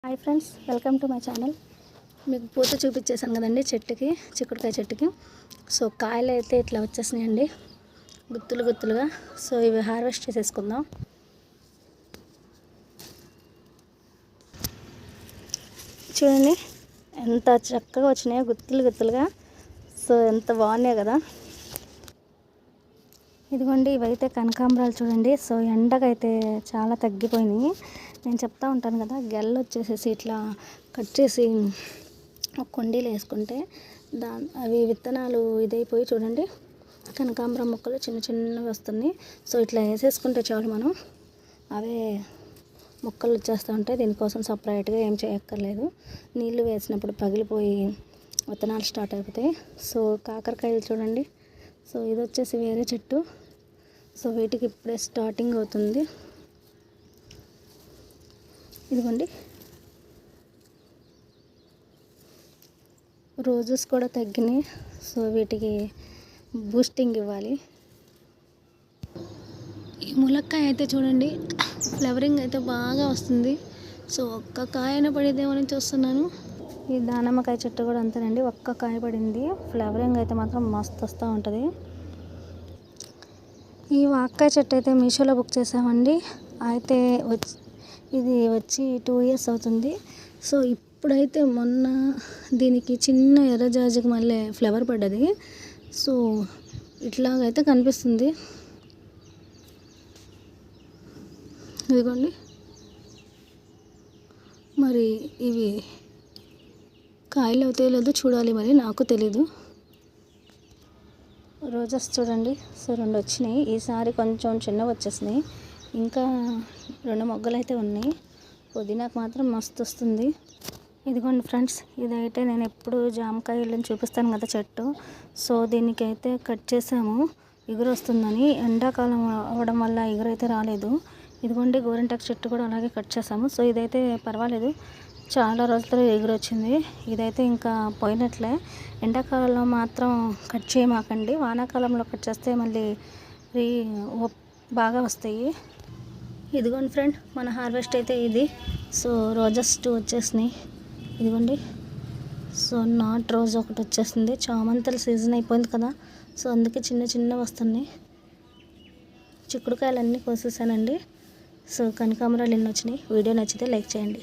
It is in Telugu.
Hi friends, welcome to my channel. మీకు పూత చూపించేసాను కదండి చెట్టుకి, చిక్కుడుకాయ చెట్టుకి. సో కాయలు అయితే ఇట్లా వచ్చేసినాయండి గుత్తులు గుత్తులుగా. సో ఇవి హార్వెస్ట్ చేసేసుకుందాం. చూడండి ఎంత చక్కగా వచ్చినాయో గుత్తులు గుత్తులుగా. సో ఎంత బాగున్నాయి కదా. ఇదిగోండి, ఇవైతే కనకాంబరాలు చూడండి. సో ఎండకైతే చాలా తగ్గిపోయినాయి. నేను చెప్తా ఉంటాను కదా, గెల్లు వచ్చేసేసి ఇట్లా కట్ చేసి ఒక కొండీలు వేసుకుంటే అవి విత్తనాలు ఇదైపోయి చూడండి కనకాంబరం మొక్కలు చిన్న చిన్నవి వస్తున్నాయి. సో ఇట్లా వేసేసుకుంటే చాలు, మనం అవే మొక్కలు వచ్చేస్తూ ఉంటాయి. దీనికోసం సపరేట్గా ఏం చేయక్కర్లేదు. నీళ్ళు వేసినప్పుడు పగిలిపోయి విత్తనాలు స్టార్ట్ అయిపోతాయి. సో కాకరకాయలు చూడండి. సో ఇది వచ్చేసి వేరే చెట్టు. సో వీటికి ఇప్పుడే స్టార్టింగ్ అవుతుంది. ఇదిగోండి, రోజెస్ కూడా తగ్గినాయి. సో వీటికి బూస్టింగ్ ఇవ్వాలి. ఈ ములక్కాయ అయితే చూడండి, ఫ్లవరింగ్ అయితే బాగా వస్తుంది. సో ఒక్క కాయన పడిద్దేమని చూస్తున్నాను. ఈ దానిమ్మకాయ చెట్టు కూడా అంతేనండి, ఒక్క కాయ పడింది. ఫ్లవరింగ్ అయితే మాత్రం మస్తు వస్తూ ఉంటుంది. ఈ వాక్కాయ చెట్టు అయితే మీషోలో బుక్ చేసామండి. అయితే ఇది వచ్చి 2 years అవుతుంది. సో ఇప్పుడైతే మొన్న దీనికి చిన్న ఎర్రజాజికి మళ్ళీ ఫ్లవర్ పడ్డది. సో ఇట్లాగైతే కనిపిస్తుంది. ఇదిగోండి, మరి ఇవి కాయలు అవుతాయో లేదో చూడాలి, మరి నాకు తెలీదు. రోజెస్ చూడండి. సో 2 వచ్చినాయి. ఈసారి కొంచెం చిన్నవి వచ్చేసినాయి. ఇంకా 2 మొగ్గలు అయితే ఉన్నాయి. పుదీనాకు మాత్రం మస్తు వస్తుంది. ఇదిగోండి ఫ్రెండ్స్, ఇదైతే నేను ఎప్పుడు జామకాయలను చూపిస్తాను కదా చెట్టు. సో దీనికైతే కట్ చేసాము ఎగురు వస్తుందని. ఎండాకాలం అవ్వడం వల్ల ఎగురు అయితే రాలేదు. ఇదిగోండి, గోరింటాకు చెట్టు కూడా అలాగే కట్ చేసాము. సో ఇదైతే పర్వాలేదు, చాలా రోజులు ఎగురు వచ్చింది. ఇదైతే ఇంకా పోయినట్లే. ఎండాకాలంలో మాత్రం కట్ చేయమాకండి, వానాకాలంలో కట్ చేస్తే మళ్ళీ బాగా వస్తాయి. ఇదిగోండి ఫ్రెండ్, మన హార్వెస్ట్ అయితే ఇది. సో రోజెస్ 2 వచ్చేసినాయి. ఇదిగోండి, సో నాట్ రోజ్ ఒకటి వచ్చేసింది. చామంతుల సీజన్ అయిపోయింది కదా, సో అందుకే చిన్న చిన్నవి వస్తున్నాయి. చిక్కుడుకాయలు అన్నీ కోసేసానండి. సో కనకాంబరాలు ఎన్ని వచ్చినాయి. వీడియో నచ్చితే లైక్ చేయండి.